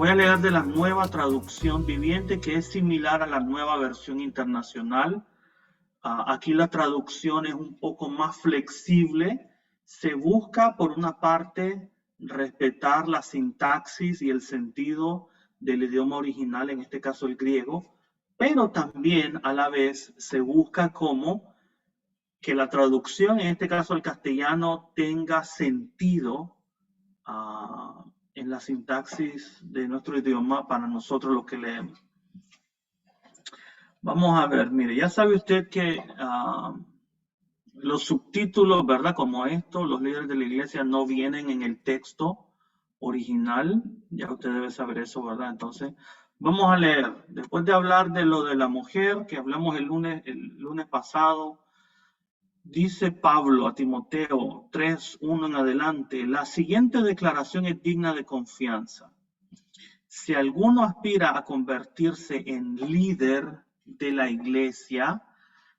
Voy a leer de la Nueva Traducción Viviente, que es similar a la Nueva Versión Internacional. Aquí la traducción es un poco más flexible. Se busca, por una parte, respetar la sintaxis y el sentido del idioma original, en este caso el griego, pero también a la vez se busca como que la traducción, en este caso el castellano, tenga sentido en la sintaxis de nuestro idioma para nosotros los que leemos. Vamos a ver, mire, ya sabe usted que los subtítulos, ¿verdad? Como esto, los líderes de la iglesia no vienen en el texto original. Ya usted debe saber eso, ¿verdad? Entonces, vamos a leer. Después de hablar de lo de la mujer, que hablamos el lunes pasado, dice Pablo a Timoteo 3:1 en adelante, la siguiente declaración es digna de confianza. Si alguno aspira a convertirse en líder de la iglesia,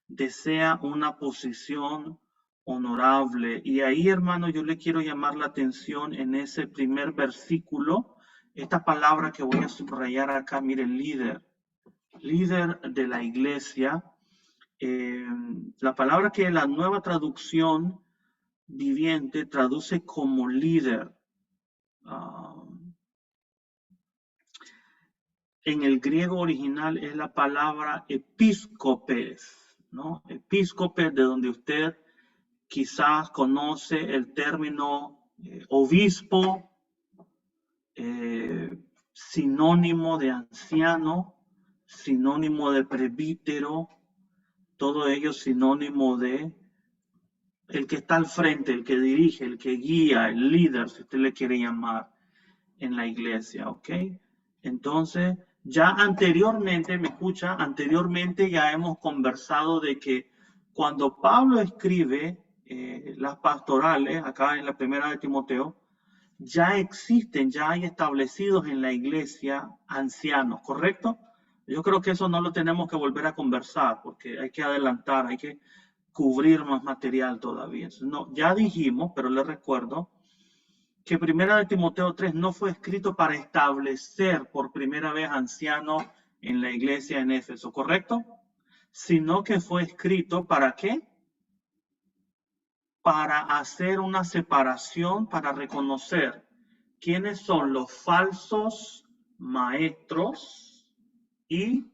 desea una posición honorable. Y ahí, hermano, yo le quiero llamar la atención en ese primer versículo, esta palabra que voy a subrayar acá, mire, líder de la iglesia. La palabra que la Nueva Traducción Viviente traduce como líder. En el griego original es la palabra episcopes, ¿no? Episcopes, de donde usted quizás conoce el término obispo, sinónimo de anciano, sinónimo de presbítero, todo ello sinónimo de el que está al frente, el que dirige, el que guía, el líder, si usted le quiere llamar, en la iglesia, ¿ok? Entonces, ya anteriormente, me escucha, anteriormente ya hemos conversado de que cuando Pablo escribe las pastorales, acá en la primera de Timoteo, ya existen, ya hay establecidos en la iglesia ancianos, ¿correcto? Yo creo que eso no lo tenemos que volver a conversar porque hay que adelantar, hay que cubrir más material todavía. No, ya dijimos, pero les recuerdo que primera de Timoteo 3 no fue escrito para establecer por primera vez ancianos en la iglesia en Éfeso, ¿correcto? Sino que fue escrito ¿para qué? Para hacer una separación, para reconocer quiénes son los falsos maestros y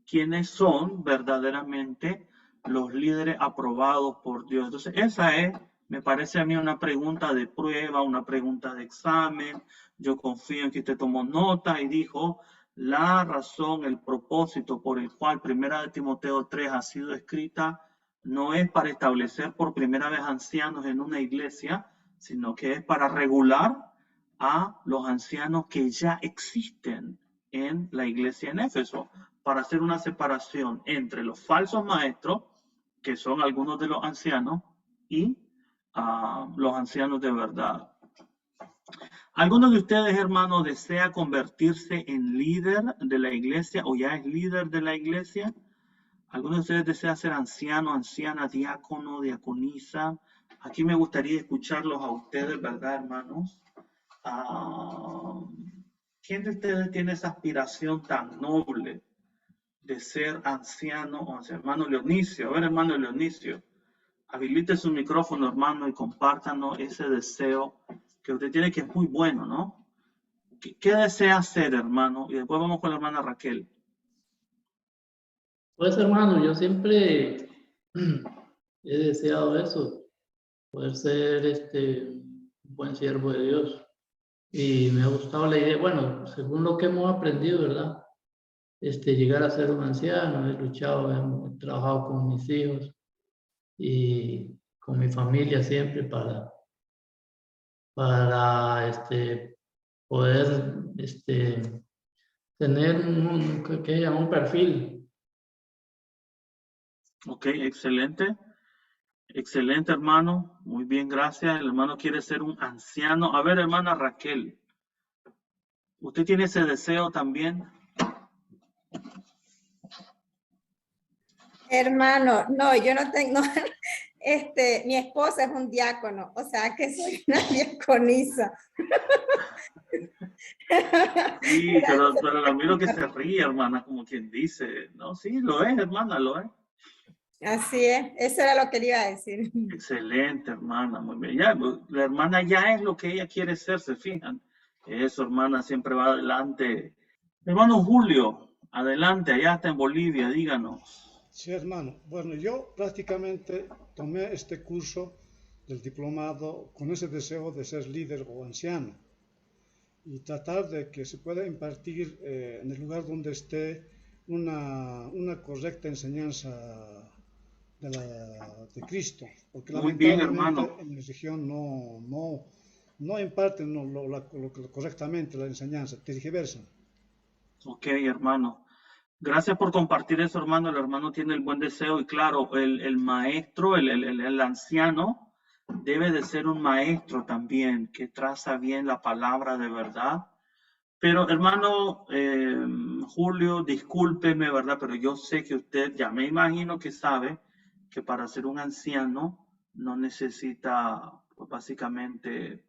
quiénes son verdaderamente los líderes aprobados por Dios. Entonces, esa es, me parece a mí, una pregunta de prueba, una pregunta de examen. Yo confío en que usted tomó nota y dijo la razón, el propósito por el cual primera de Timoteo 3 ha sido escrita no es para establecer por primera vez ancianos en una iglesia, sino que es para regular a los ancianos que ya existen en la iglesia en Éfeso, para hacer una separación entre los falsos maestros, que son algunos de los ancianos, y los ancianos de verdad. ¿Alguno de ustedes, hermanos, desea convertirse en líder de la iglesia o ya es líder de la iglesia? ¿Alguno de ustedes desea ser anciano, anciana, diácono, diaconisa? Aquí me gustaría escucharlos a ustedes, ¿verdad, hermanos? ¿Quién de ustedes tiene esa aspiración tan noble de ser anciano o anciano? Hermano Leonicio, a ver, hermano Leonicio, habilite su micrófono, hermano, y compártanos ese deseo que usted tiene, que es muy bueno, ¿no? ¿Qué desea hacer, hermano? Y después vamos con la hermana Raquel. Pues, hermano, yo siempre he deseado eso, poder ser un buen siervo de Dios. Y me ha gustado la idea, bueno, según lo que hemos aprendido, ¿verdad? Llegar a ser un anciano, he luchado, he trabajado con mis hijos y con mi familia siempre para poder tener un perfil. Ok, excelente. Excelente, hermano. Muy bien, gracias. El hermano quiere ser un anciano. A ver, hermana Raquel, ¿usted tiene ese deseo también? Hermano, no, yo no tengo Mi esposo es un diácono, o sea que soy una diaconisa. Sí, pero la miro que se ríe, hermana, como quien dice. No, sí, lo es, hermana, lo es. Así es, eso era lo que le iba a decir. Excelente, hermana, muy bien. Ya, la hermana ya es lo que ella quiere ser, se fijan. Eso, hermana, siempre va adelante. Hermano Julio, adelante, allá está en Bolivia, díganos. Sí, hermano. Bueno, yo prácticamente tomé este curso del diplomado con ese deseo de ser líder o anciano y tratar de que se pueda impartir en el lugar donde esté una correcta enseñanza de Cristo, porque Muy bien, lamentablemente hermano. en mi región no imparten correctamente la enseñanza, tergiversan. Ok, hermano. Gracias por compartir eso, hermano. El hermano tiene el buen deseo y claro, el maestro, el anciano, debe de ser un maestro también que traza bien la palabra de verdad. Pero hermano Julio, discúlpeme, ¿verdad? Pero yo sé que usted ya me imagino que sabe que para ser un anciano no necesita pues, básicamente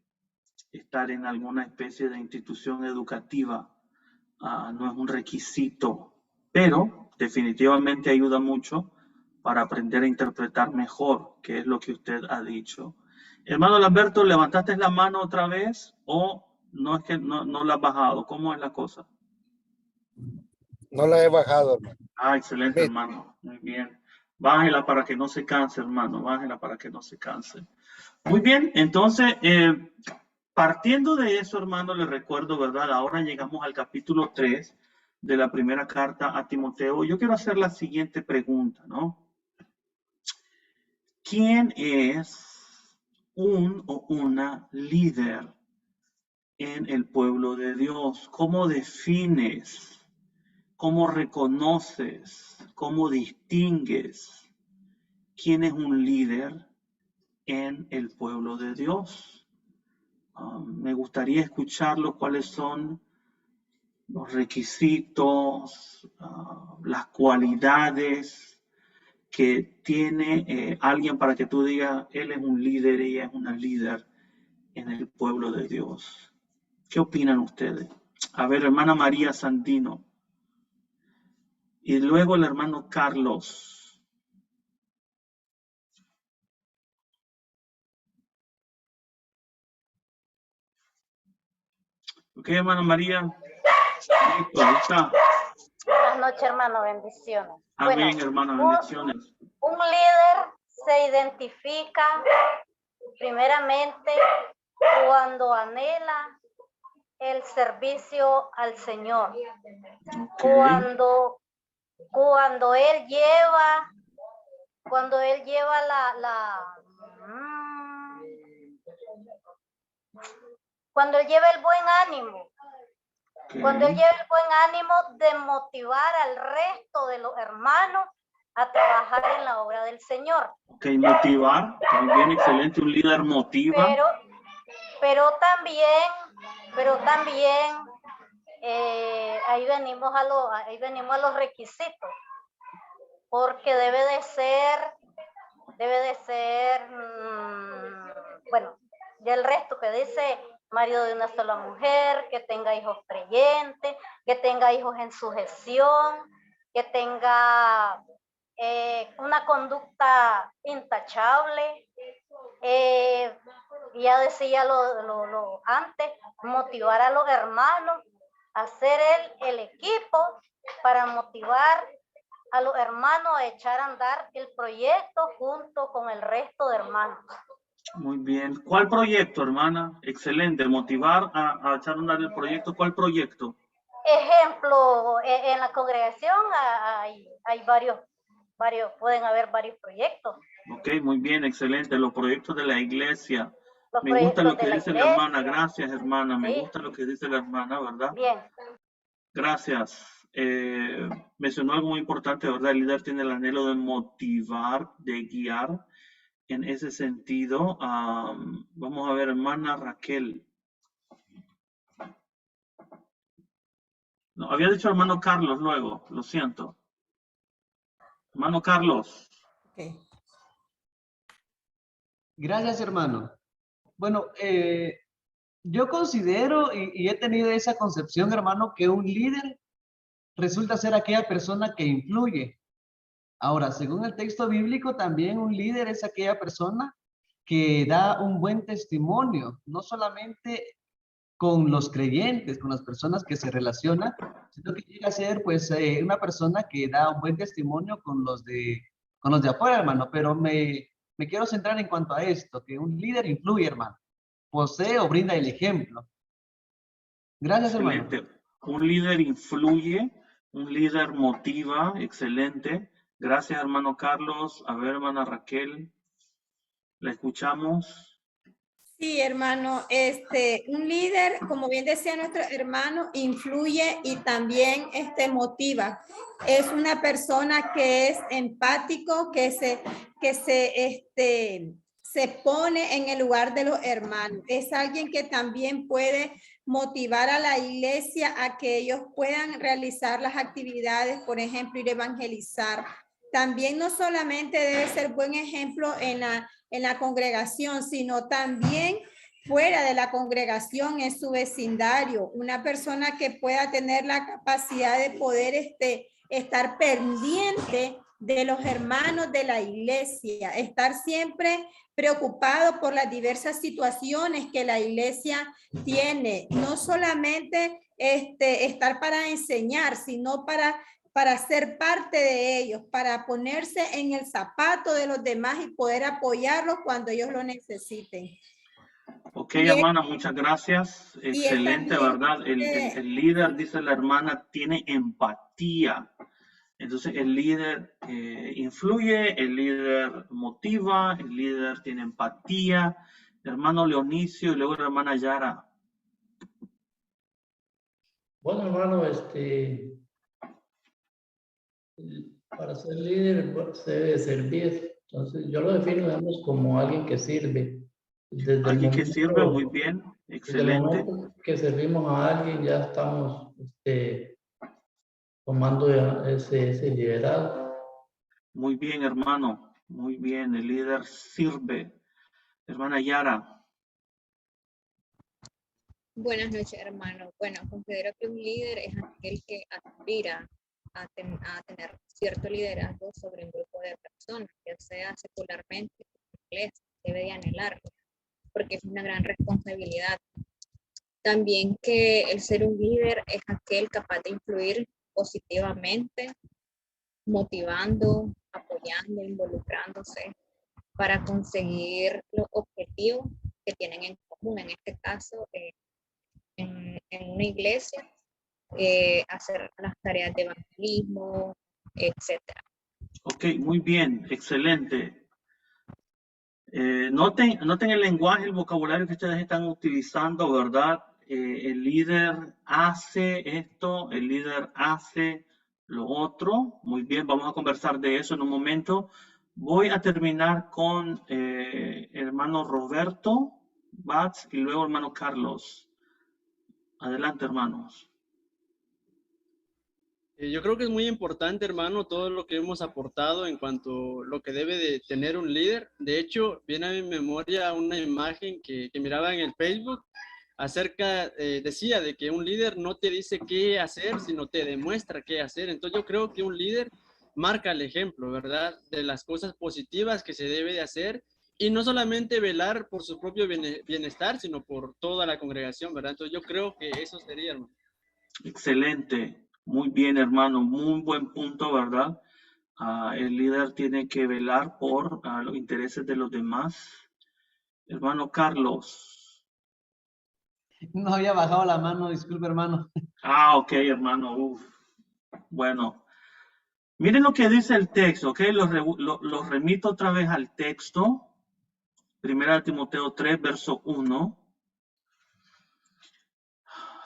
estar en alguna especie de institución educativa. No es un requisito, pero definitivamente ayuda mucho para aprender a interpretar mejor, que es lo que usted ha dicho. Hermano Lamberto, ¿levantaste la mano otra vez o no es que no la has bajado? ¿Cómo es la cosa? No la he bajado, hermano. Excelente, hermano. Muy bien. Bájela para que no se canse, hermano. Bájela para que no se canse. Muy bien, entonces, partiendo de eso, hermano, les recuerdo, ¿verdad? Ahora llegamos al capítulo 3 de la primera carta a Timoteo. Yo quiero hacer la siguiente pregunta, ¿no? ¿Quién es un o una líder en el pueblo de Dios? ¿Cómo defines? ¿Cómo reconoces? ¿Cómo distingues quién es un líder en el pueblo de Dios? Me gustaría escucharlo, cuáles son los requisitos, las cualidades que tiene alguien para que tú digas, él es un líder, ella es una líder en el pueblo de Dios. ¿Qué opinan ustedes? A ver, hermana María Sandino. Y luego el hermano Carlos. Ok, hermana María. Listo, ahí está. Buenas noches, hermano, bendiciones. Amén, Bueno, hermana, bendiciones. un líder se identifica primeramente cuando anhela el servicio al Señor. Okay. Cuando él lleva cuando él lleva el buen ánimo. Okay. Cuando él lleva el buen ánimo de motivar al resto de los hermanos a trabajar en la obra del Señor. Ok, motivar, muy bien, excelente, un líder motiva. Pero también ahí venimos a los requisitos, porque debe de ser, bueno, ya el resto que dice marido de una sola mujer, que tenga hijos creyentes, que tenga hijos en sujeción, que tenga una conducta intachable. Ya decía lo antes, motivar a los hermanos, hacer el equipo para motivar a los hermanos a echar a andar el proyecto junto con el resto de hermanos. Muy bien. ¿Cuál proyecto, hermana? Excelente. Motivar a echar a andar el proyecto. ¿Cuál proyecto? Ejemplo, en la congregación hay varios, pueden haber varios proyectos. Ok, muy bien, excelente. Los proyectos de la iglesia. Los Me gusta lo que dice la hermana. iglesia. Gracias, hermana. Me Sí. gusta lo que dice la hermana, ¿verdad? Bien. Gracias. Mencionó algo muy importante, ¿verdad? El líder tiene el anhelo de motivar, de guiar. En ese sentido, vamos a ver, hermana Raquel. No, había dicho hermano Carlos luego, lo siento. Hermano Carlos. Okay. Gracias, hermano. Bueno, yo considero y he tenido esa concepción, hermano, que un líder resulta ser aquella persona que influye. Ahora, según el texto bíblico, también un líder es aquella persona que da un buen testimonio, no solamente con los creyentes, con las personas que se relacionan, sino que llega a ser pues una persona que da un buen testimonio con los de afuera, hermano. Pero me quiero centrar en cuanto a esto, que un líder influye, hermano, posee o brinda el ejemplo. Gracias, hermano. Excelente. Un líder influye, un líder motiva, excelente. Gracias, hermano Carlos. A ver, hermana Raquel, la escuchamos. Sí, hermano, un líder, como bien decía nuestro hermano, influye y también motiva. Es una persona que es empático, que se pone en el lugar de los hermanos. Es alguien que también puede motivar a la iglesia a que ellos puedan realizar las actividades, por ejemplo, ir a evangelizar. También no solamente debe ser buen ejemplo en la congregación, sino también fuera de la congregación, en su vecindario, una persona que pueda tener la capacidad de poder estar pendiente de los hermanos de la iglesia, estar siempre preocupado por las diversas situaciones que la iglesia tiene, no solamente estar para enseñar, sino para ser parte de ellos, para ponerse en el zapato de los demás y poder apoyarlos cuando ellos lo necesiten. Ok, hermana, muchas gracias. Excelente, también, ¿verdad? El líder, dice la hermana, tiene empatía. Entonces, el líder influye, el líder motiva, el líder tiene empatía. Hermano Leonicio y luego la hermana Yara. Bueno, hermano, para ser líder se debe servir. Entonces, yo lo defino, digamos, como alguien que sirve. Desde Alguien que sirve muy bien, desde el excelente. momento que servimos a alguien, ya estamos tomando ya ese liderazgo. Muy bien, hermano. Muy bien, el líder sirve. Hermana Yara. Buenas noches, hermano. Bueno, considero que un líder es aquel que aspira a tener cierto liderazgo sobre un grupo de personas, ya sea secularmente o en la iglesia, debe de anhelarlo, porque es una gran responsabilidad. También que el ser un líder es aquel capaz de influir positivamente, motivando, apoyando, involucrándose para conseguir los objetivos que tienen en común, en este caso, en una iglesia, hacer las tareas de evangelismo, etcétera. Ok, muy bien, excelente. Noten el lenguaje, el vocabulario que ustedes están utilizando, ¿verdad? El líder hace esto, el líder hace lo otro. Muy bien, vamos a conversar de eso en un momento. Voy a terminar con hermano Roberto Batz y luego hermano Carlos. Adelante, hermanos. Yo creo que es muy importante, hermano, todo lo que hemos aportado en cuanto a lo que debe de tener un líder. De hecho, viene a mi memoria una imagen que miraba en el Facebook acerca, decía de que un líder no te dice qué hacer, sino te demuestra qué hacer. Entonces yo creo que un líder marca el ejemplo, ¿verdad? De las cosas positivas que se debe de hacer y no solamente velar por su propio bienestar, sino por toda la congregación, ¿verdad? Entonces yo creo que eso sería, hermano. Excelente. Muy bien, hermano. Muy buen punto, ¿verdad? El líder tiene que velar por los intereses de los demás. Hermano Carlos. No había bajado la mano, disculpe, hermano. Ok, hermano. Uf. Bueno. Miren lo que dice el texto, ¿ok? Los remito otra vez al texto. 1 Timoteo 3, verso 1.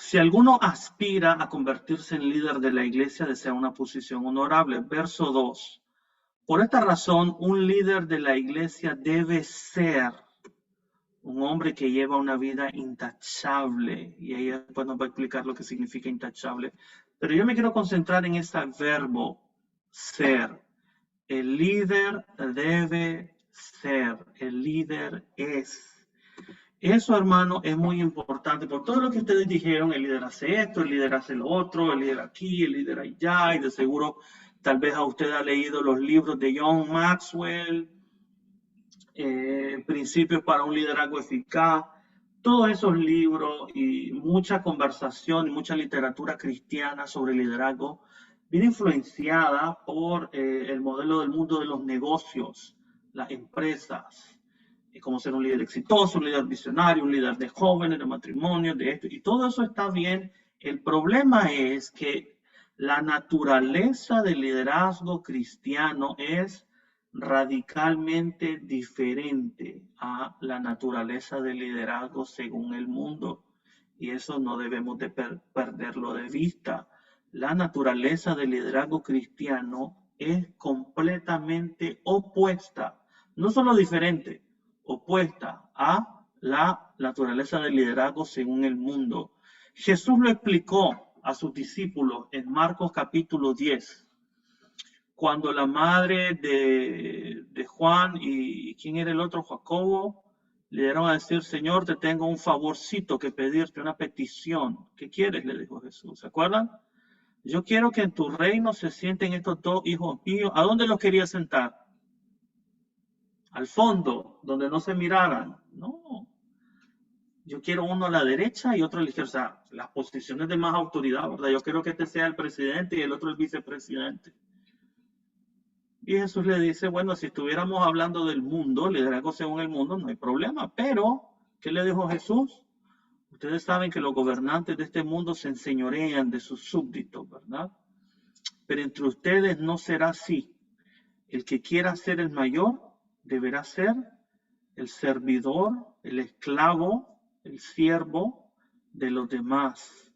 Si alguno aspira a convertirse en líder de la iglesia, desea una posición honorable. Verso 2. Por esta razón, un líder de la iglesia debe ser un hombre que lleva una vida intachable. Y ella después nos va a explicar lo que significa intachable. Pero yo me quiero concentrar en ese verbo, ser. El líder debe ser, el líder es. Eso, hermano, es muy importante. Por todo lo que ustedes dijeron, el líder hace esto, el líder hace lo otro, el líder aquí, el líder allá, y de seguro tal vez a usted ha leído los libros de John Maxwell, Principios para un liderazgo eficaz. Todos esos libros y mucha conversación y mucha literatura cristiana sobre liderazgo viene influenciada por el modelo del mundo de los negocios, las empresas, cómo ser un líder exitoso, un líder visionario, un líder de jóvenes, de matrimonio, de esto, y todo eso está bien. El problema es que la naturaleza del liderazgo cristiano es radicalmente diferente a la naturaleza del liderazgo según el mundo, y eso no debemos de perderlo de vista. La naturaleza del liderazgo cristiano es completamente opuesta, no solo diferente, opuesta a la naturaleza del liderazgo según el mundo. Jesús lo explicó a sus discípulos en Marcos capítulo 10, cuando la madre de Juan y ¿quién era el otro? Jacobo, le dieron a decir, Señor, te tengo un favorcito que pedirte, una petición. ¿Qué quieres? Le dijo Jesús. ¿Se acuerdan? Yo quiero que en tu reino se sienten estos dos hijos míos. ¿A dónde los quería sentar? Al fondo, donde no se miraran. No. Yo quiero uno a la derecha y otro a la izquierda. O sea, las posiciones de más autoridad, ¿verdad? Yo quiero que este sea el presidente y el otro el vicepresidente. Y Jesús le dice, bueno, si estuviéramos hablando del mundo, liderazgo según el mundo, no hay problema. Pero, ¿qué le dijo Jesús? Ustedes saben que los gobernantes de este mundo se enseñorean de sus súbditos, ¿verdad? Pero entre ustedes no será así. El que quiera ser el mayor deberá ser el servidor, el esclavo, el siervo de los demás.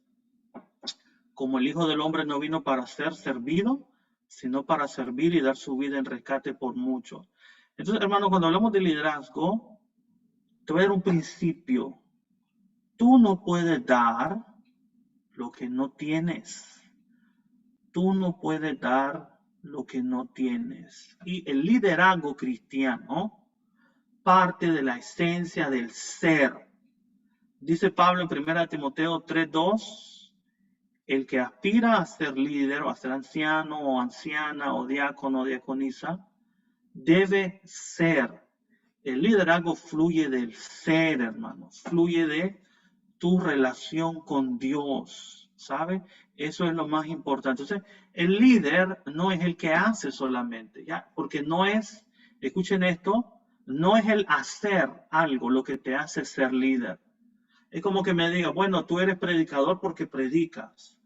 Como el Hijo del Hombre no vino para ser servido, sino para servir y dar su vida en rescate por muchos. Entonces, hermano, cuando hablamos de liderazgo, te voy a dar un principio. Tú no puedes dar lo que no tienes. Tú no puedes dar lo que no tienes. Y el liderazgo cristiano parte de la esencia del ser. Dice Pablo en 1 Timoteo 3:2, el que aspira a ser líder o a ser anciano o anciana o diácono o diaconisa, debe ser. El liderazgo fluye del ser, hermano. Fluye de tu relación con Dios, ¿sabe? Eso es lo más importante. Entonces, el líder no es el que hace solamente, ¿ya? Porque no es, escuchen esto, no es el hacer algo lo que te hace ser líder. Es como que me diga, bueno, tú eres predicador porque predicas.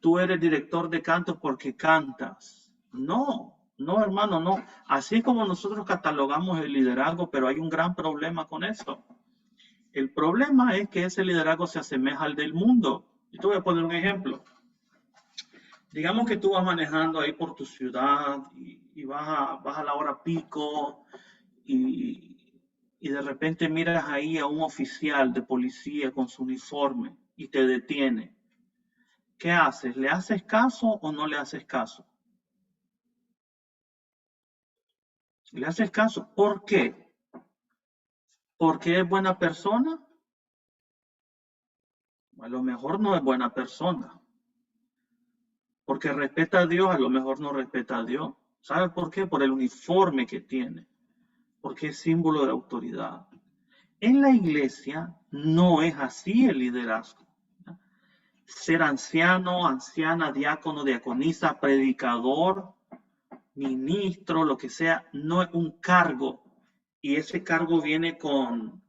Tú eres director de cantos porque cantas. No, no, hermano, no. Así como nosotros catalogamos el liderazgo, pero hay un gran problema con eso. El problema es que ese liderazgo se asemeja al del mundo. Y te voy a poner un ejemplo. Digamos que tú vas manejando ahí por tu ciudad y vas a la hora pico y de repente miras ahí a un oficial de policía con su uniforme y te detiene. ¿Qué haces? ¿Le haces caso o no le haces caso? ¿Le haces caso? ¿Por qué? ¿Porque es buena persona? A lo mejor no es buena persona. Porque respeta a Dios, a lo mejor no respeta a Dios. ¿Sabe por qué? Por el uniforme que tiene. Porque es símbolo de autoridad. En la iglesia no es así el liderazgo. Ser anciano, anciana, diácono, diaconisa, predicador, ministro, lo que sea, no es un cargo. Y ese cargo viene con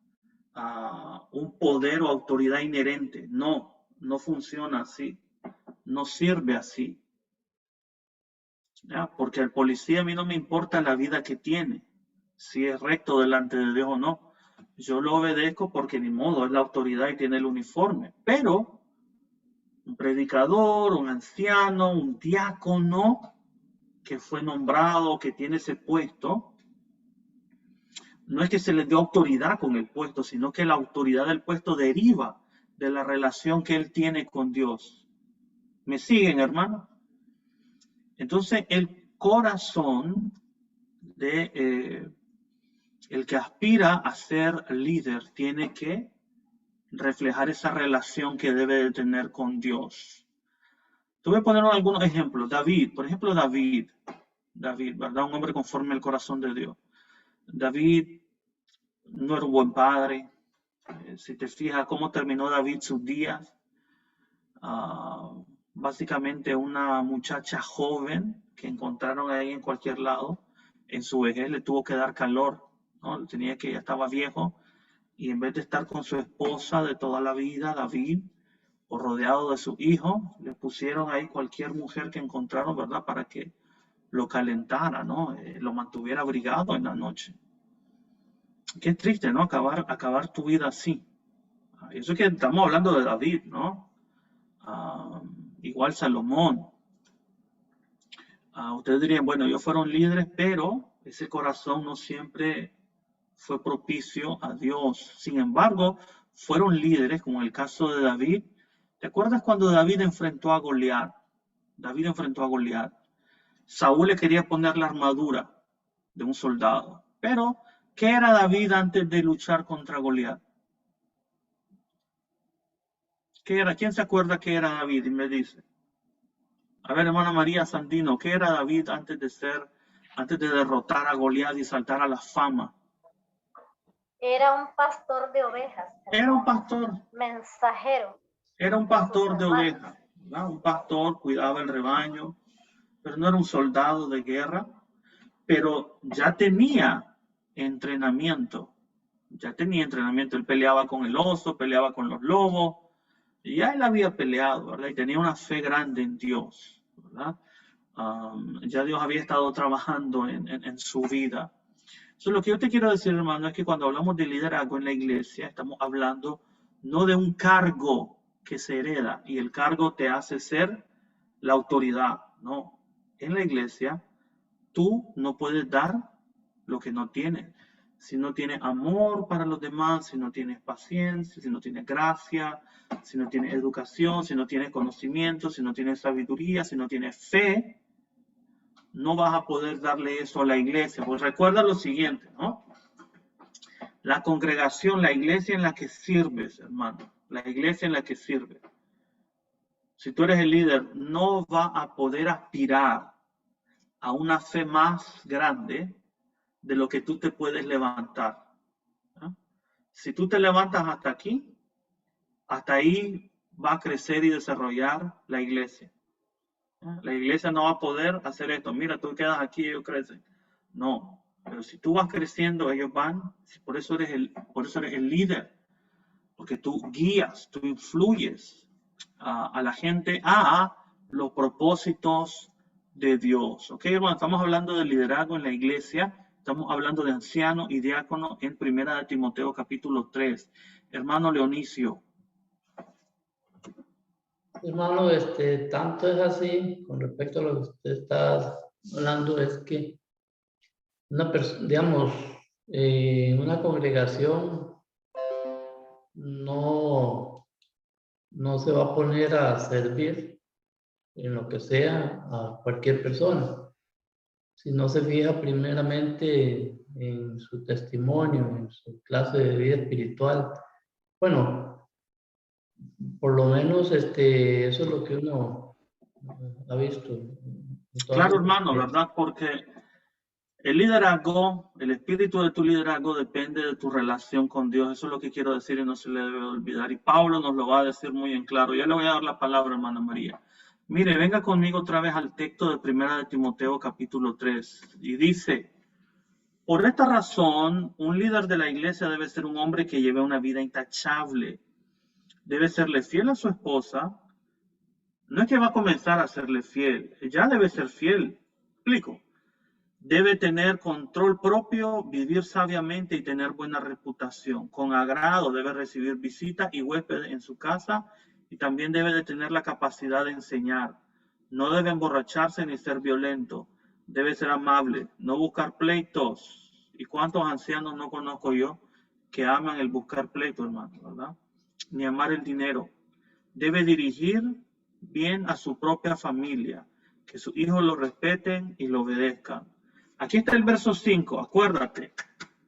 un poder o autoridad inherente. No, no funciona así. No sirve así. ¿Ya? Porque al policía a mí no me importa la vida que tiene, si es recto delante de Dios o no. Yo lo obedezco porque ni modo, es la autoridad y tiene el uniforme. Pero un predicador, un anciano, un diácono que fue nombrado, que tiene ese puesto, no es que se le dé autoridad con el puesto, sino que la autoridad del puesto deriva de la relación que él tiene con Dios. ¿Me siguen, hermano? Entonces, el corazón de el que aspira a ser líder tiene que reflejar esa relación que debe de tener con Dios. Te voy a poner algunos ejemplos. David, por ejemplo, David, ¿verdad? Un hombre conforme al corazón de Dios. David no era un buen padre. Si te fijas cómo terminó David sus días, básicamente una muchacha joven que encontraron ahí en cualquier lado, en su vejez le tuvo que dar calor, ¿no? Tenía que, ya estaba viejo, y en vez de estar con su esposa de toda la vida, David, o rodeado de su hijo, le pusieron ahí cualquier mujer que encontraron, ¿verdad? Para que lo calentara, ¿no? Lo mantuviera abrigado en la noche. Qué triste, ¿no? Acabar tu vida así. Eso que estamos hablando de David, ¿no? Igual Salomón. Ustedes dirían, bueno, ellos fueron líderes, pero ese corazón no siempre fue propicio a Dios. Sin embargo, fueron líderes, como en el caso de David. ¿Te acuerdas cuando David enfrentó a Goliat? David enfrentó a Goliat. Saúl le quería poner la armadura de un soldado. Pero, ¿qué era David antes de luchar contra Goliat? ¿Qué era? ¿Quién se acuerda qué era David? Y me dice. A ver, hermana María Sandino, ¿qué era David antes de derrotar a Goliat y saltar a la fama? Era un pastor de ovejas. Era un pastor. Mensajero. Era un pastor de ovejas, ¿verdad? Un pastor, cuidaba el rebaño, pero no era un soldado de guerra, pero ya tenía entrenamiento. Él peleaba con el oso, peleaba con los lobos, y ya él había peleado, ¿verdad? Y tenía una fe grande en Dios, ¿verdad? Ya Dios había estado trabajando en su vida. Lo que yo te quiero decir, hermano, es que cuando hablamos de liderazgo en la iglesia, estamos hablando no de un cargo que se hereda y el cargo te hace ser la autoridad, no. En la iglesia, tú no puedes dar lo que no tienes. Si no tienes amor para los demás, si no tienes paciencia, si no tienes gracia, si no tienes educación, si no tienes conocimiento, si no tienes sabiduría, si no tienes fe, no vas a poder darle eso a la iglesia. Pues recuerda lo siguiente, ¿no? La congregación, la iglesia en la que sirves, hermano, la iglesia en la que sirves. Si tú eres el líder, no va a poder aspirar a una fe más grande de lo que tú te puedes levantar. ¿No? Si tú te levantas hasta aquí, hasta ahí va a crecer y desarrollar la iglesia. La iglesia no va a poder hacer esto. Mira, tú quedas aquí y ellos crecen. No, pero si tú vas creciendo, ellos van. Por eso eres el líder. Porque tú guías, tú influyes a la gente a los propósitos de Dios. Ok, hermano, estamos hablando de liderazgo en la iglesia. Estamos hablando de anciano y diácono en 1 Timoteo capítulo 3. Hermano Leonicio. Hermano, tanto es así, con respecto a lo que usted está hablando, es que una congregación no se va a poner a servir en lo que sea a cualquier persona. Si no se fija primeramente en su testimonio, en su clase de vida espiritual. Bueno, por lo menos eso es lo que uno ha visto. Entonces, claro, hermano, ¿verdad? Porque el liderazgo, el espíritu de tu liderazgo depende de tu relación con Dios. Eso es lo que quiero decir y no se le debe olvidar. Y Pablo nos lo va a decir muy en claro. Ya le voy a dar la palabra, hermana María. Mire, venga conmigo otra vez al texto de 1 Timoteo capítulo 3. Y dice, por esta razón, un líder de la iglesia debe ser un hombre que lleve una vida intachable. Debe serle fiel a su esposa. No es que va a comenzar a serle fiel. Ya debe ser fiel. ¿Explico? Debe tener control propio, vivir sabiamente y tener buena reputación. Con agrado debe recibir visitas y huéspedes en su casa y también debe de tener la capacidad de enseñar. No debe emborracharse ni ser violento. Debe ser amable, no buscar pleitos. ¿Y cuántos ancianos no conozco yo que aman el buscar pleitos, hermano, verdad? Ni amar el dinero. Debe dirigir bien a su propia familia, que sus hijos lo respeten y lo obedezcan. Aquí está el verso 5, acuérdate.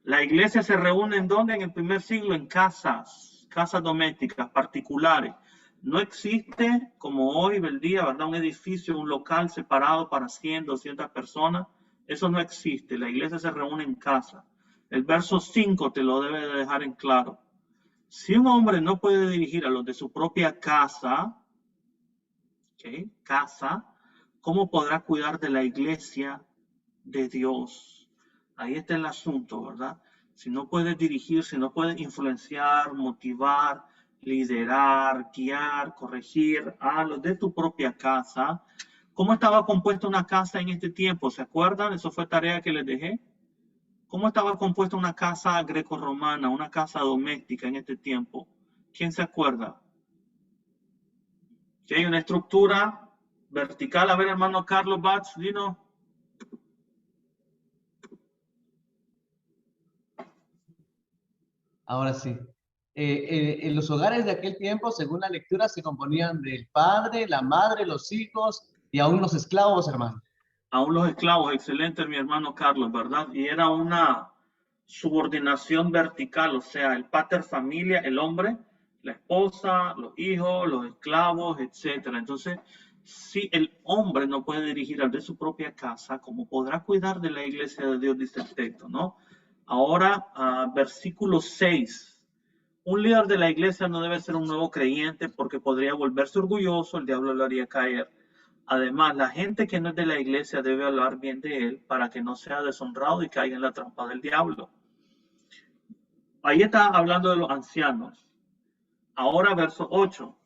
La iglesia se reúne ¿en dónde? En el primer siglo en casas domésticas, particulares. No existe como hoy el día, ¿verdad? Un edificio, un local separado para 100, 200 personas. Eso no existe. La iglesia se reúne en casa. El verso 5 te lo debe de dejar en claro. Si un hombre no puede dirigir a los de su propia casa, ¿okay? Casa, ¿cómo podrá cuidar de la iglesia de Dios? Ahí está el asunto, ¿verdad? Si no puedes dirigir, si no puedes influenciar, motivar, liderar, guiar, corregir a los de tu propia casa, ¿cómo estaba compuesta una casa en este tiempo? ¿Se acuerdan? Eso fue tarea que les dejé. ¿Cómo estaba compuesta una casa grecorromana, una casa doméstica en este tiempo? ¿Quién se acuerda? Que hay una estructura vertical. A ver, hermano Carlos Batz, dinos. Ahora sí. En los hogares de aquel tiempo, según la lectura, se componían del padre, la madre, los hijos y aún los esclavos, hermano. Aún los esclavos, excelente mi hermano Carlos, ¿verdad? Y era una subordinación vertical, o sea, el pater familia, el hombre, la esposa, los hijos, los esclavos, etcétera. Entonces, si el hombre no puede dirigir al de su propia casa, ¿cómo podrá cuidar de la iglesia de Dios? Dice el texto, ¿no? Ahora, versículo 6. Un líder de la iglesia no debe ser un nuevo creyente porque podría volverse orgulloso, el diablo lo haría caer. Además, la gente que no es de la iglesia debe hablar bien de él para que no sea deshonrado y caiga en la trampa del diablo. Ahí está hablando de los ancianos. Ahora, verso 8.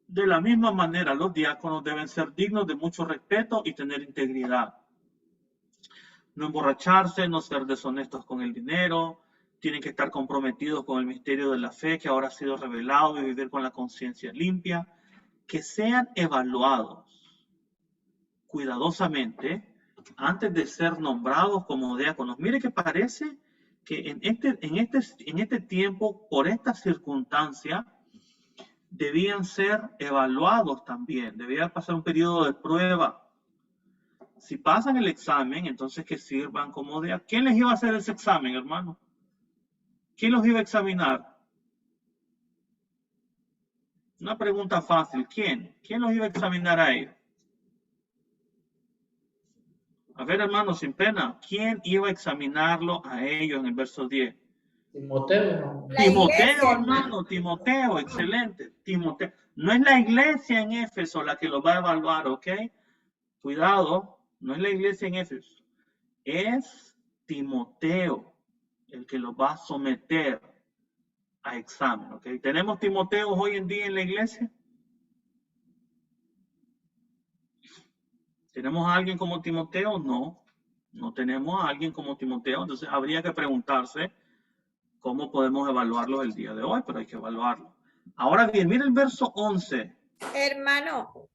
De la misma manera, los diáconos deben ser dignos de mucho respeto y tener integridad. No emborracharse, no ser deshonestos con el dinero, tienen que estar comprometidos con el misterio de la fe que ahora ha sido revelado y vivir con la conciencia limpia, que sean evaluados cuidadosamente antes de ser nombrados como diáconos. Mire que parece que en este tiempo, por esta circunstancia, debían ser evaluados también, debía pasar un periodo de prueba. Si pasan el examen, entonces que sirvan como diáconos. ¿Quién les iba a hacer ese examen, hermano? ¿Quién los iba a examinar? Una pregunta fácil. ¿Quién? ¿Quién los iba a examinar a ellos? A ver, hermano, sin pena. ¿Quién iba a examinarlo a ellos en el verso 10? Timoteo. Timoteo, hermano. Timoteo, excelente. Timoteo. No es la iglesia en Éfeso la que lo va a evaluar, ¿ok? Cuidado, no es la iglesia en Éfeso. Es Timoteo el que lo va a someter a examen, ¿ok? ¿Tenemos Timoteos hoy en día en la iglesia? ¿Tenemos a alguien como Timoteo? No, no tenemos a alguien como Timoteo. Entonces habría que preguntarse cómo podemos evaluarlo el día de hoy, pero hay que evaluarlo. Ahora bien, mira el verso 11. Hermano.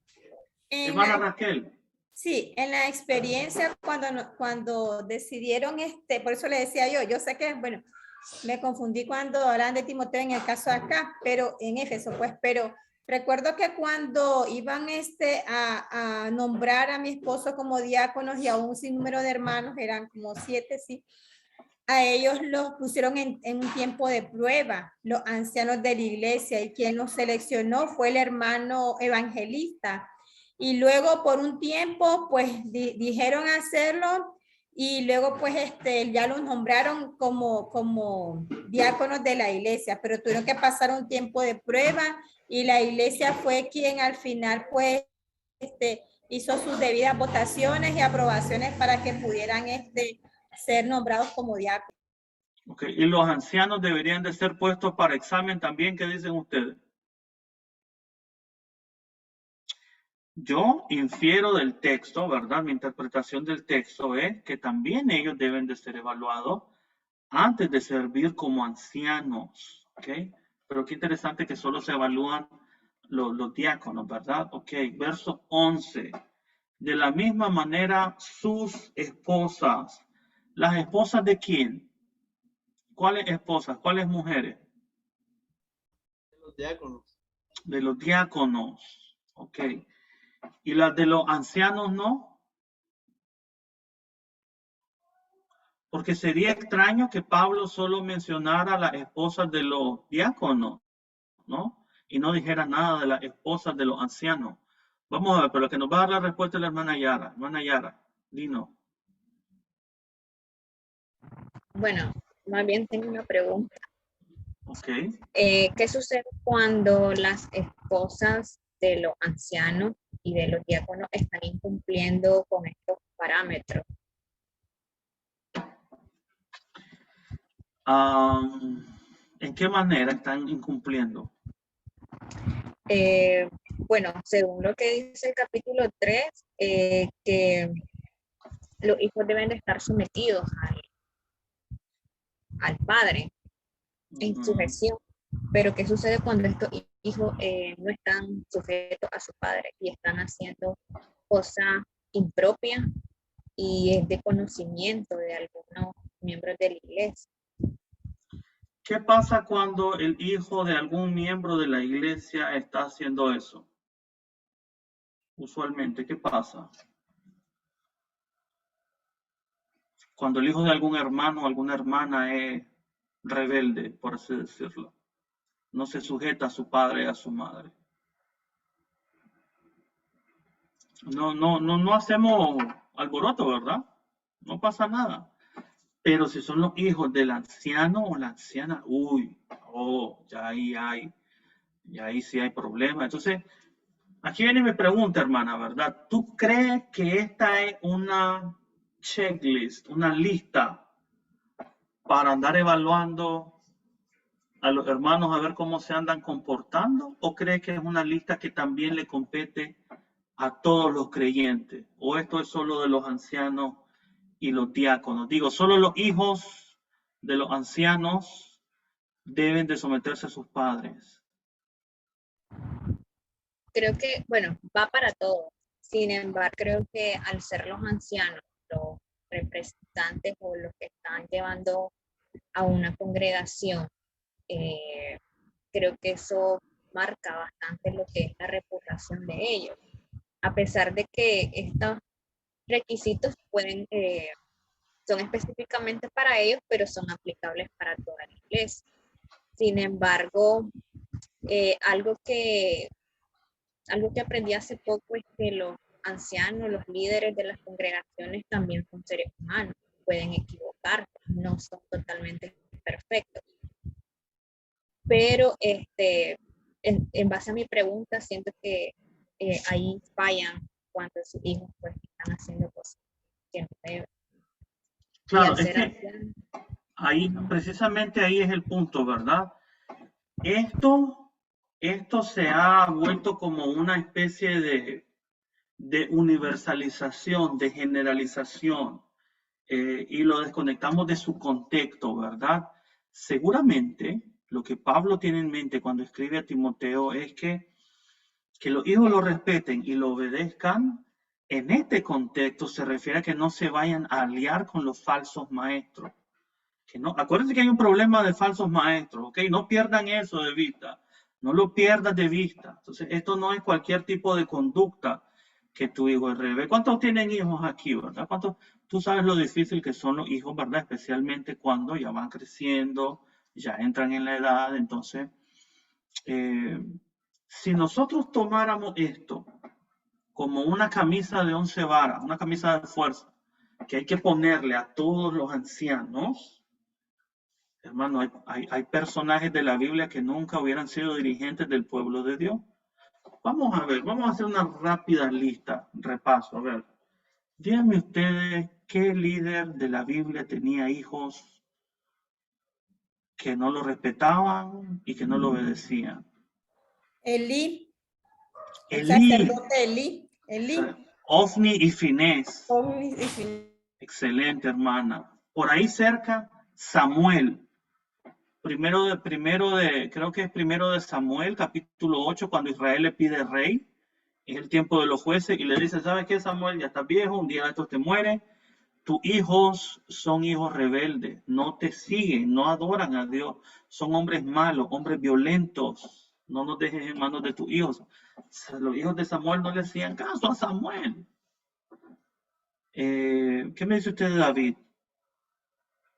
Hermana Raquel. Sí, en la experiencia cuando decidieron, por eso le decía yo sé que, bueno, me confundí cuando hablan de Timoteo en el caso de acá, pero en Éfeso, pues, pero recuerdo que cuando iban a nombrar a mi esposo como diáconos y a un sinnúmero de hermanos, eran como 7, sí, a ellos los pusieron en un tiempo de prueba, los ancianos de la iglesia, y quien los seleccionó fue el hermano evangelista. Y luego por un tiempo, pues dijeron hacerlo y luego pues ya los nombraron como diáconos de la iglesia, pero tuvieron que pasar un tiempo de prueba y la iglesia fue quien al final pues hizo sus debidas votaciones y aprobaciones para que pudieran ser nombrados como diáconos. Ok, y los ancianos deberían de ser puestos para examen también, ¿qué dicen ustedes? Yo infiero del texto, ¿verdad? Mi interpretación del texto es que también ellos deben de ser evaluados antes de servir como ancianos, ¿ok? Pero qué interesante que solo se evalúan los diáconos, ¿verdad? Ok, verso 11. De la misma manera, sus esposas. ¿Las esposas de quién? ¿Cuáles esposas? ¿Cuáles mujeres? De los diáconos. De los diáconos, ok. ¿Y las de los ancianos no? Porque sería extraño que Pablo solo mencionara a las esposas de los diáconos, ¿no? Y no dijera nada de las esposas de los ancianos. Vamos a ver, pero lo que nos va a dar la respuesta es la hermana Yara. Hermana Yara, Dino. Bueno, más bien tengo una pregunta. Ok. ¿Qué sucede cuando las esposas de los ancianos y de los diáconos están incumpliendo con estos parámetros? ¿En qué manera están incumpliendo? Bueno, según lo que dice el capítulo 3, que los hijos deben de estar sometidos al padre en sujeción. Pero ¿qué sucede cuando estos hijos no están sujetos a su padre y están haciendo cosas impropias y es de conocimiento de algunos miembros de la iglesia? ¿Qué pasa cuando el hijo de algún miembro de la iglesia está haciendo eso? Usualmente, ¿qué pasa? Cuando el hijo de algún hermano o alguna hermana es rebelde, por así decirlo. No se sujeta a su padre y a su madre. No hacemos alboroto, ¿verdad? No pasa nada. Pero si son los hijos del anciano o la anciana, ya ahí sí hay problema. Entonces, aquí viene mi pregunta, hermana, ¿verdad? ¿Tú crees que esta es una checklist, una lista para andar evaluando a los hermanos a ver cómo se andan comportando? ¿O crees que es una lista que también le compete a todos los creyentes? ¿O esto es solo de los ancianos y los diáconos? Digo, solo los hijos de los ancianos deben de someterse a sus padres. Creo que, bueno, va para todos. Sin embargo, creo que al ser los ancianos, los representantes o los que están llevando a una congregación, creo que eso marca bastante lo que es la reputación de ellos. A pesar de que estos requisitos son específicamente para ellos, pero son aplicables para toda la iglesia. Sin embargo, algo que aprendí hace poco es que los ancianos, los líderes de las congregaciones también son seres humanos, pueden equivocarse, no son totalmente perfectos. Pero en base a mi pregunta, siento que ahí fallan cuando sus hijos pues están haciendo cosas que no deben. Claro, es que ahí, precisamente ahí es el punto, ¿verdad? Esto se ha vuelto como una especie de universalización, de generalización, y lo desconectamos de su contexto, ¿verdad? Seguramente lo que Pablo tiene en mente cuando escribe a Timoteo es que los hijos lo respeten y lo obedezcan. En este contexto se refiere a que no se vayan a aliar con los falsos maestros. Que no, acuérdense que hay un problema de falsos maestros, ¿ok? No pierdan eso de vista, no lo pierdas de vista. Entonces, esto no es cualquier tipo de conducta que tu hijo es rebelde. ¿Cuántos tienen hijos aquí, verdad? ¿Cuántos? Tú sabes lo difícil que son los hijos, ¿verdad? Especialmente cuando ya van creciendo, ya entran en la edad. Entonces, si nosotros tomáramos esto como una camisa de 11 varas, una camisa de fuerza, que hay que ponerle a todos los ancianos, hermano, hay personajes de la Biblia que nunca hubieran sido dirigentes del pueblo de Dios. Vamos a ver, vamos a hacer una rápida lista, repaso. A ver, díganme ustedes qué líder de la Biblia tenía hijos que no lo respetaban y que no lo obedecían. Elí. El Elí. sacerdote Elí. Elí. Ofni y Finés. Ofni y Finés. Excelente, hermana. Por ahí cerca, Samuel. Creo que es primero de Samuel, capítulo 8, cuando Israel le pide rey. Es el tiempo de los jueces y le dice, ¿sabes qué, Samuel? Ya estás viejo, un día de estos te mueres. Tus hijos son hijos rebeldes, no te siguen, no adoran a Dios. Son hombres malos, hombres violentos. No nos dejes en manos de tus hijos. Los hijos de Samuel no le hacían caso a Samuel. ¿Qué me dice usted de David?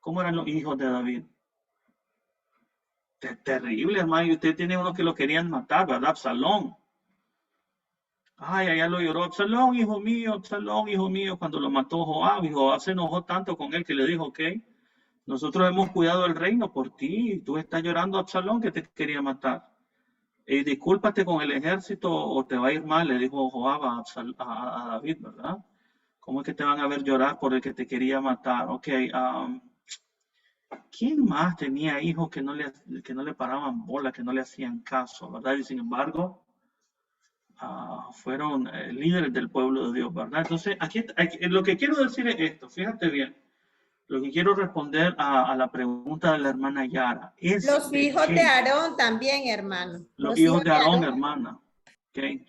¿Cómo eran los hijos de David? Terrible, hermano. Y usted tiene uno que lo querían matar, ¿verdad? Absalón. Ay, allá lo lloró. Absalón, hijo mío, cuando lo mató Joab. Y Joab se enojó tanto con él que le dijo, ok, nosotros hemos cuidado el reino por ti. Y tú estás llorando a Absalón que te quería matar. Y discúlpate con el ejército o te va a ir mal, le dijo Joab a David, ¿verdad? ¿Cómo es que te van a ver llorar por el que te quería matar? Ok, ¿quién más tenía hijos que no le paraban bola, que no le hacían caso, verdad? Y sin embargo, fueron líderes del pueblo de Dios, ¿verdad? Entonces, aquí lo que quiero decir es esto, fíjate bien. Lo que quiero responder a la pregunta de la hermana Yara es... Los hijos de Aarón también, hermano. Los hijos de Aarón, hermana. Okay.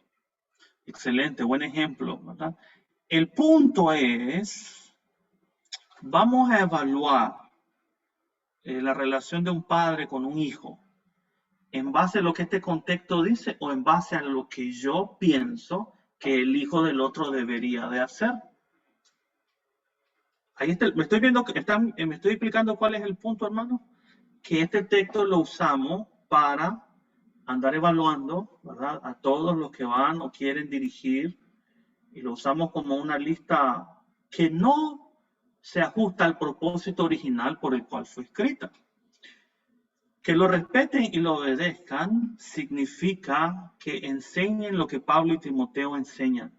Excelente, buen ejemplo, ¿verdad? El punto es, vamos a evaluar la relación de un padre con un hijo en base a lo que este contexto dice o en base a lo que yo pienso que el hijo del otro debería de hacer. Ahí está, me estoy explicando cuál es el punto, hermano. Que este texto lo usamos para andar evaluando, ¿verdad? A todos los que van o quieren dirigir, y lo usamos como una lista que no se ajusta al propósito original por el cual fue escrita. Que lo respeten y lo obedezcan significa que enseñen lo que Pablo y Timoteo enseñan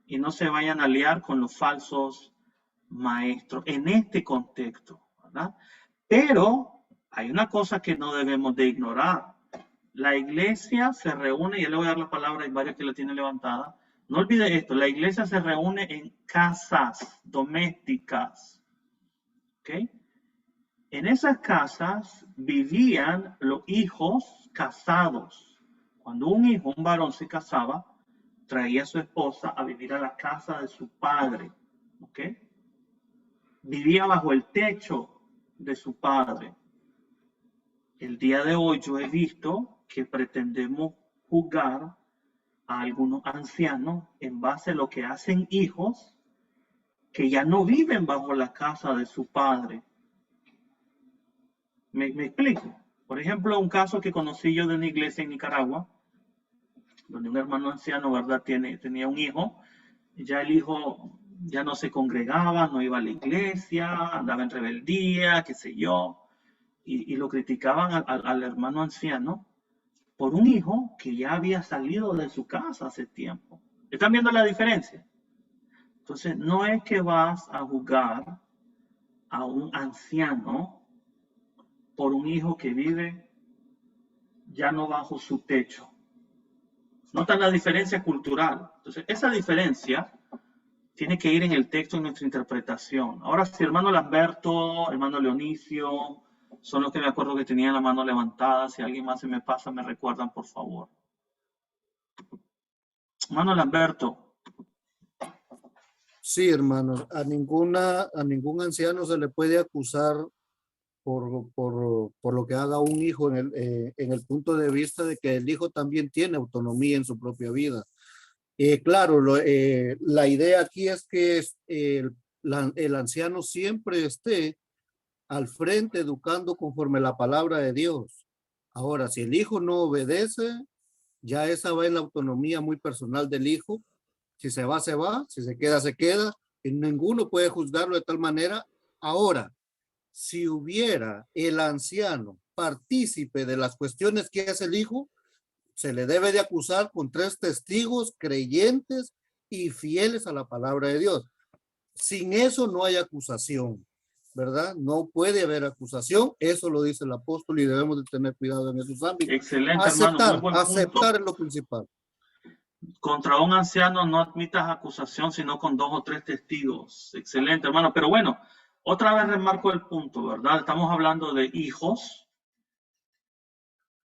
y no se vayan a liar con los falsos maestros en este contexto, ¿verdad? Pero hay una cosa que no debemos de ignorar. La iglesia se reúne, y le voy a dar la palabra, hay varios que la tienen levantada. No olvide esto, la iglesia se reúne en casas domésticas. ¿Ok? En esas casas vivían los hijos casados. Cuando un varón se casaba, traía a su esposa a vivir a la casa de su padre. ¿Ok? Vivía bajo el techo de su padre. El día de hoy yo he visto que pretendemos juzgar a algunos ancianos en base a lo que hacen hijos que ya no viven bajo la casa de su padre. ¿Me explico? Por ejemplo, un caso que conocí yo de una iglesia en Nicaragua, donde un hermano anciano, ¿verdad? Tenía un hijo, y ya el hijo ya no se congregaba, no iba a la iglesia, andaba en rebeldía, qué sé yo, y lo criticaban al hermano anciano por un hijo que ya había salido de su casa hace tiempo. ¿Están viendo la diferencia? Entonces, no es que vas a juzgar a un anciano por un hijo que vive ya no bajo su techo. Notan la diferencia cultural. Entonces, esa diferencia tiene que ir en el texto, en nuestra interpretación. Ahora, si hermano Lamberto, hermano Leonicio, son los que me acuerdo que tenían la mano levantada. Si alguien más se me pasa, me recuerdan, por favor. Hermano Lamberto. Sí, hermano. A ningún anciano se le puede acusar por lo que haga un hijo en el punto de vista de que el hijo también tiene autonomía en su propia vida. Claro, la idea aquí es que el anciano siempre esté al frente educando conforme la palabra de Dios. Ahora, si el hijo no obedece, ya esa va en la autonomía muy personal del hijo. Si se va, se va. Si se queda, se queda. Y ninguno puede juzgarlo de tal manera. Ahora, si hubiera el anciano partícipe de las cuestiones que hace el hijo, se le debe de acusar con 3 testigos creyentes y fieles a la palabra de Dios. Sin eso no hay acusación, ¿verdad? No puede haber acusación, eso lo dice el apóstol y debemos de tener cuidado en esos ámbitos. Excelente, hermano. Aceptar es lo principal. Contra un anciano no admitas acusación, sino con 2 o 3 testigos. Excelente, hermano. Pero bueno, otra vez remarco el punto, ¿verdad? Estamos hablando de hijos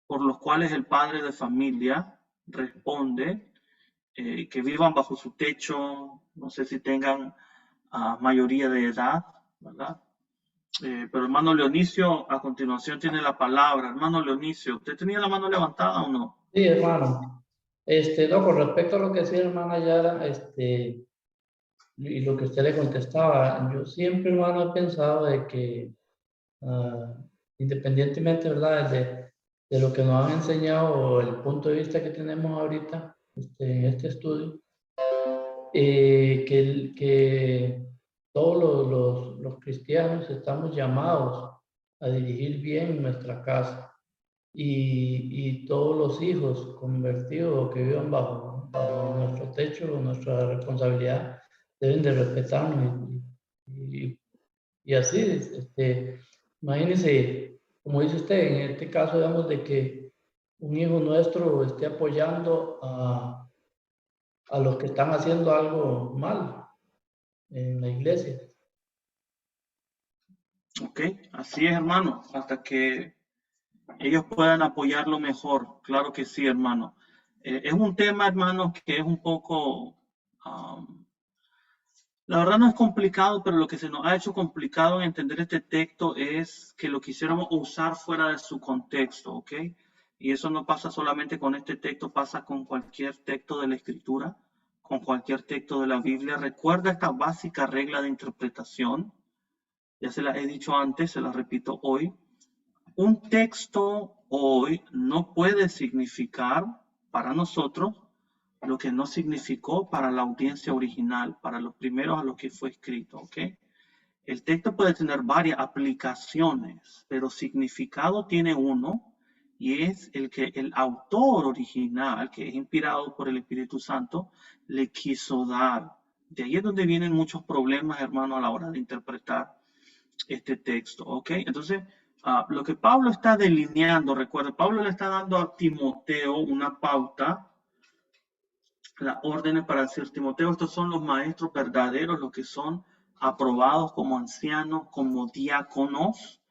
por los cuales el padre de familia responde que vivan bajo su techo, no sé si tengan mayoría de edad, ¿verdad? Pero hermano Leonicio, a continuación tiene la palabra. Hermano Leonicio, ¿usted tenía la mano levantada o no? Sí, hermano. No, con respecto a lo que decía hermana Yara, y lo que usted le contestaba, yo siempre, hermano, he pensado de que independientemente, ¿verdad? De lo que nos han enseñado o el punto de vista que tenemos ahorita en este estudio, que todos los cristianos estamos llamados a dirigir bien nuestra casa y todos los hijos convertidos o que vivan bajo nuestro techo, nuestra responsabilidad, deben de respetarnos y así, imagínense, como dice usted, en este caso, digamos, de que un hijo nuestro esté apoyando a los que están haciendo algo mal en la iglesia. Ok, así es, hermano, hasta que ellos puedan apoyarlo mejor. Claro que sí, hermano. Es un tema, hermano, que es un poco, la verdad no es complicado, pero lo que se nos ha hecho complicado en entender este texto es que lo quisiéramos usar fuera de su contexto, ¿ok? Y eso no pasa solamente con este texto, pasa con cualquier texto de la Escritura, con cualquier texto de la Biblia. Recuerda esta básica regla de interpretación. Ya se la he dicho antes, se la repito hoy. Un texto hoy no puede significar para nosotros lo que no significó para la audiencia original, para los primeros a los que fue escrito, ¿ok? El texto puede tener varias aplicaciones, pero significado tiene uno, y es el que el autor original, que es inspirado por el Espíritu Santo, le quiso dar. De ahí es donde vienen muchos problemas, hermano, a la hora de interpretar este texto, ¿ok? Entonces, lo que Pablo está delineando, recuerda, Pablo le está dando a Timoteo una pauta, las órdenes para decir, Timoteo, estos son los maestros verdaderos, los que son aprobados como ancianos, como diáconos,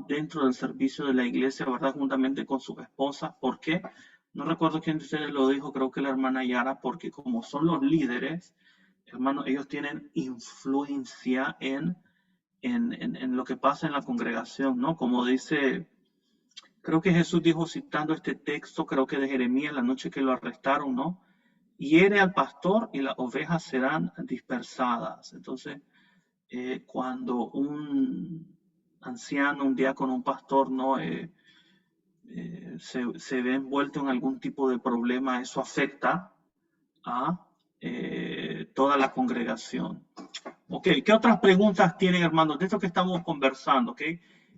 dentro del servicio de la iglesia, ¿verdad? Juntamente con sus esposas. ¿Por qué? No recuerdo quién de ustedes lo dijo, creo que la hermana Yara, porque como son los líderes, hermano, ellos tienen influencia en lo que pasa en la congregación, ¿no? Como dice, creo que Jesús dijo citando este texto, creo que de Jeremías, la noche que lo arrestaron, ¿no? Hiere al pastor y las ovejas serán dispersadas. Entonces, cuando un anciano, un diácono, un pastor, ¿no? Se ve envuelto en algún tipo de problema, eso afecta a toda la congregación. Ok, ¿qué otras preguntas tienen, hermanos? De esto que estamos conversando, ok.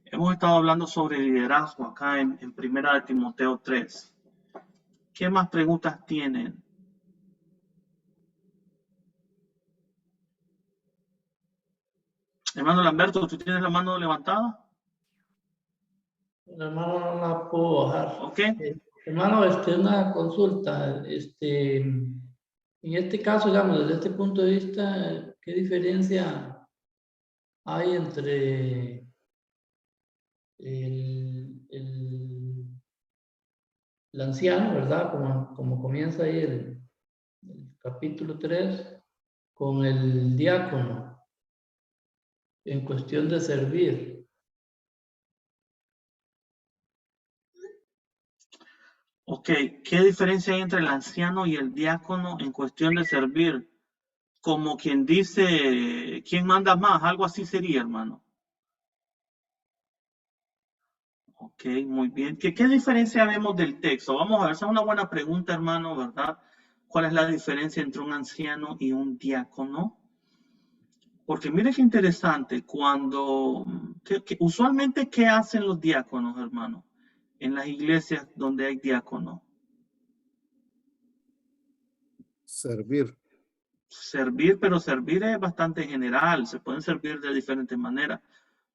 Hemos estado hablando sobre liderazgo acá en Primera de Timoteo 3. ¿Qué más preguntas tienen? Hermano Lamberto, ¿tú tienes la mano levantada? Hermano, no la puedo bajar. Ok. Hermano, una consulta. En este caso, digamos, desde este punto de vista, ¿qué diferencia hay entre el anciano, ¿verdad? Como comienza ahí el capítulo 3, con el diácono en cuestión de servir? Ok, ¿qué diferencia hay entre el anciano y el diácono en cuestión de servir? Como quien dice, ¿quién manda más? Algo así sería, hermano. Ok, muy bien. ¿Qué diferencia vemos del texto? Vamos a ver, esa es una buena pregunta, hermano, ¿verdad? ¿Cuál es la diferencia entre un anciano y un diácono? Porque mire qué interesante, usualmente, ¿qué hacen los diáconos, hermano? En las iglesias donde hay diáconos. Servir. Servir, pero servir es bastante general, se pueden servir de diferentes maneras.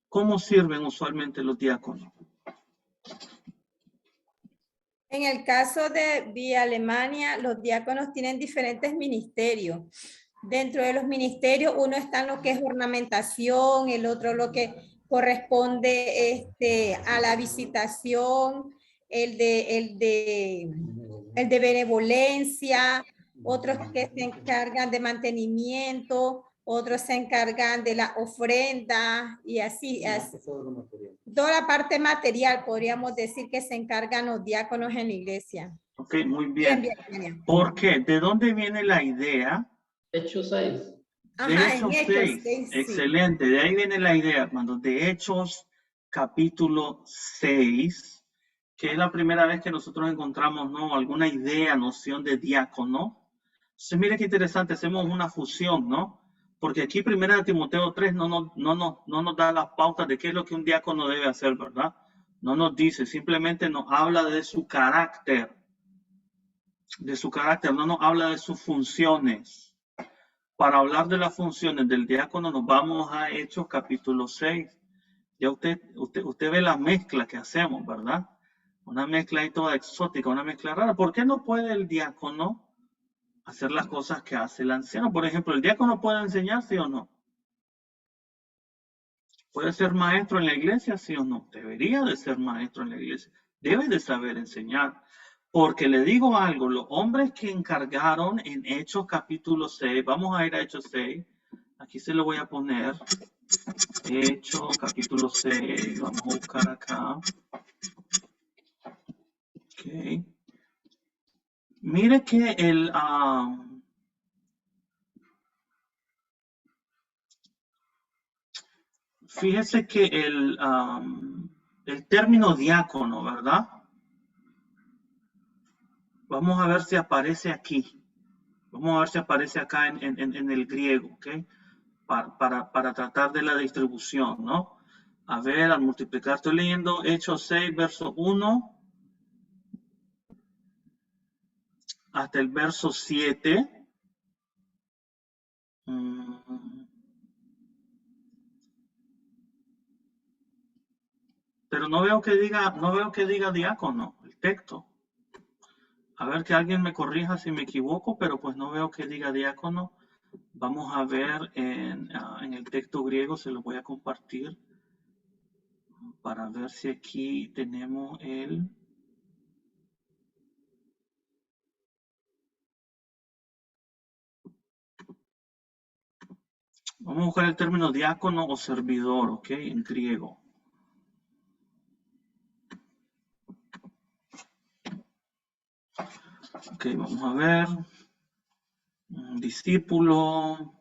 ¿Cómo sirven usualmente los diáconos? En el caso de Vía Alemania, los diáconos tienen diferentes ministerios. Dentro de los ministerios, uno está en lo que es ornamentación, el otro lo que corresponde a la visitación, el de benevolencia, otros que se encargan de mantenimiento, otros se encargan de la ofrenda y así. Toda la parte material, podríamos decir que se encargan los diáconos en la iglesia. Ok, muy bien. ¿Por qué? ¿De dónde viene la idea? Hechos 6. Ajá, De Hechos en 6. sí. Excelente. De ahí viene la idea, hermano. De Hechos capítulo 6, que es la primera vez que nosotros encontramos, ¿no?, alguna idea, noción de diácono. Entonces, mire qué interesante, hacemos una fusión, ¿no? Porque aquí primera de Timoteo 3 no nos da las pautas de qué es lo que un diácono debe hacer, ¿verdad? No nos dice, simplemente nos habla de su carácter. No nos habla de sus funciones. Para hablar de las funciones del diácono nos vamos a Hechos capítulo 6. Ya usted ve la mezcla que hacemos, ¿verdad? Una mezcla ahí toda exótica, una mezcla rara. ¿Por qué no puede el diácono hacer las cosas que hace el anciano? Por ejemplo, ¿el diácono puede enseñar, sí o no? ¿Puede ser maestro en la iglesia, sí o no? Debería de ser maestro en la iglesia. Debe de saber enseñar. Porque le digo algo, los hombres que encargaron en Hechos capítulo 6, vamos a ir a Hechos 6, aquí se lo voy a poner, Hechos capítulo 6, vamos a buscar acá. Ok. Mire que fíjese que el término diácono, ¿verdad? Vamos a ver si aparece aquí. Vamos a ver si aparece acá en el griego, ¿ok? Para tratar de la distribución, ¿no? A ver, al multiplicar, estoy leyendo Hechos 6, verso 1 hasta el verso 7. Pero no veo que diga diácono, el texto. A ver, que alguien me corrija si me equivoco, pero pues no veo que diga diácono. Vamos a ver en el texto griego, se lo voy a compartir para ver si aquí tenemos el... Vamos a buscar el término diácono o servidor, ¿ok? En griego. Ok, vamos a ver. Discípulo.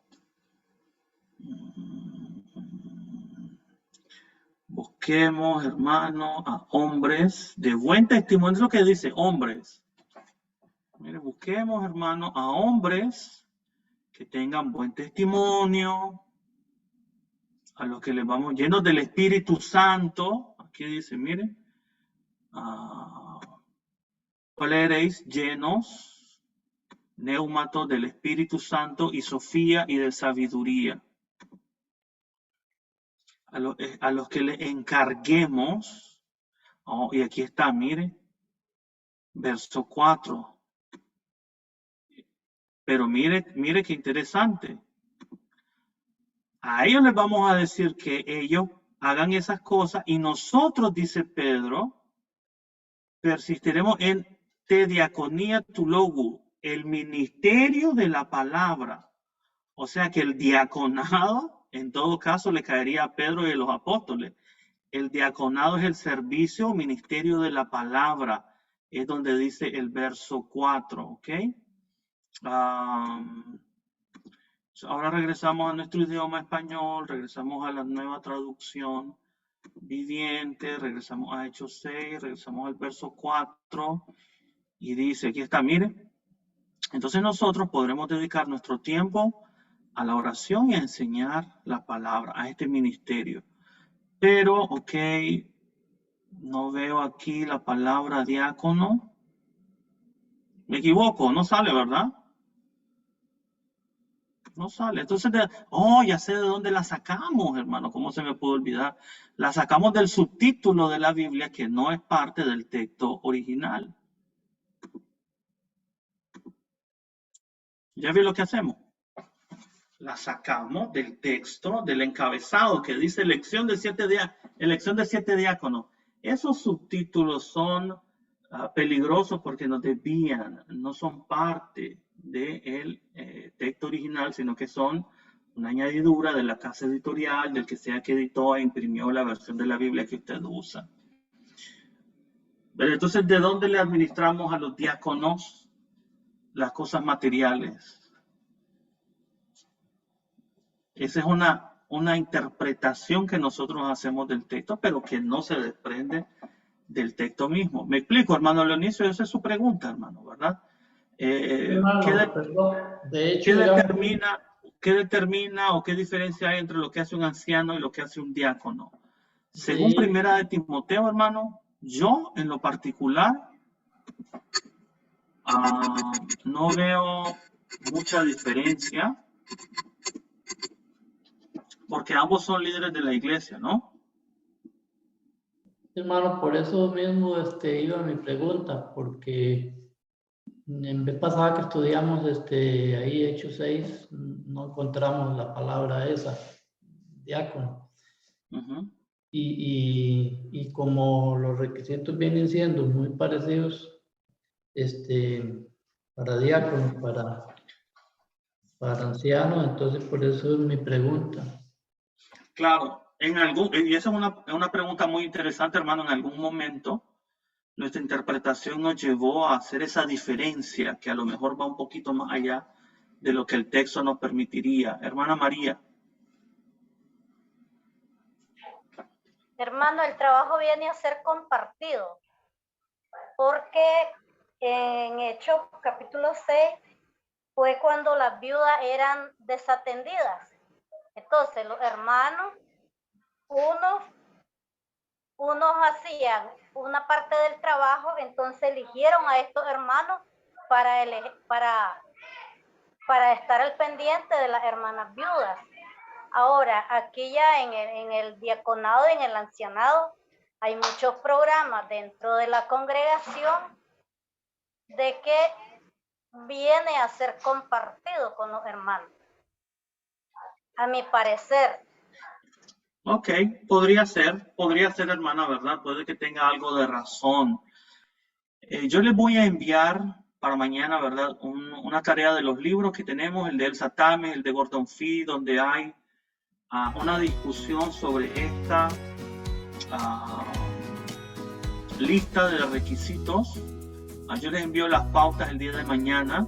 Busquemos, hermano, a hombres de buen testimonio. Es lo que dice, hombres. Mire, busquemos, hermano, a hombres que tengan buen testimonio, a los que les vamos llenos del Espíritu Santo. Aquí dice, mire, ¿cuál eréis? Llenos, neumatos del Espíritu Santo y Sofía y de sabiduría. A los que le encarguemos, y aquí está, mire, verso 4. Pero mire qué interesante. A ellos les vamos a decir que ellos hagan esas cosas y nosotros, dice Pedro, persistiremos en te diaconía tu logo, el ministerio de la palabra. O sea que el diaconado, en todo caso, le caería a Pedro y a los apóstoles. El diaconado es el servicio o ministerio de la palabra. Es donde dice el verso 4, ¿ok? Ahora regresamos a nuestro idioma español, regresamos a la nueva traducción viviente, regresamos a Hechos 6, regresamos al verso 4 y dice, aquí está, mire, entonces nosotros podremos dedicar nuestro tiempo a la oración y a enseñar la palabra, a este ministerio. Pero, ok, no veo aquí la palabra diácono. Me equivoco, no sale, ¿verdad? No sale. Entonces, ya sé de dónde la sacamos, hermano. ¿Cómo se me pudo olvidar? La sacamos del subtítulo de la Biblia, que no es parte del texto original. ¿Ya vi lo que hacemos? La sacamos del texto, del encabezado que dice elección de 7 diáconos. Esos subtítulos son peligrosos porque nos desvían, no son parte del texto original, sino que son una añadidura de la casa editorial, del que sea que editó e imprimió la versión de la Biblia que usted usa. Pero entonces, ¿de dónde le administramos a los diáconos las cosas materiales? Esa es una interpretación que nosotros hacemos del texto, pero que no se desprende del texto mismo. Me explico, hermano Leonicio, esa es su pregunta, hermano, ¿verdad? Hermano, perdón. De hecho, ¿Qué determina o qué diferencia hay entre lo que hace un anciano y lo que hace un diácono? Según Primera de Timoteo, hermano, yo en lo particular no veo mucha diferencia, porque ambos son líderes de la iglesia, ¿no? hermano, por eso mismo iba mi pregunta, porque en vez pasada que estudiamos ahí Hechos 6, no encontramos la palabra esa, diácono. Uh-huh. Y como los requisitos vienen siendo muy parecidos, para diácono, para anciano, entonces por eso es mi pregunta. Claro, y esa es una pregunta muy interesante, hermano. En algún momento nuestra interpretación nos llevó a hacer esa diferencia que a lo mejor va un poquito más allá de lo que el texto nos permitiría. Hermana María. Hermano, el trabajo viene a ser compartido, porque en Hechos capítulo 6 fue cuando las viudas eran desatendidas. Entonces los hermanos, unos hacían una parte del trabajo, entonces eligieron a estos hermanos para estar al pendiente de las hermanas viudas. Ahora, aquí ya en el diaconado y en el ancianado hay muchos programas dentro de la congregación de que viene a ser compartido con los hermanos. A mi parecer. Ok, podría ser, hermana, ¿verdad? Puede que tenga algo de razón. Yo les voy a enviar para mañana, ¿verdad? Una tarea de los libros que tenemos, el de Elsa Tames, el de Gordon Fee, donde hay una discusión sobre esta lista de requisitos. Yo les envío las pautas el día de mañana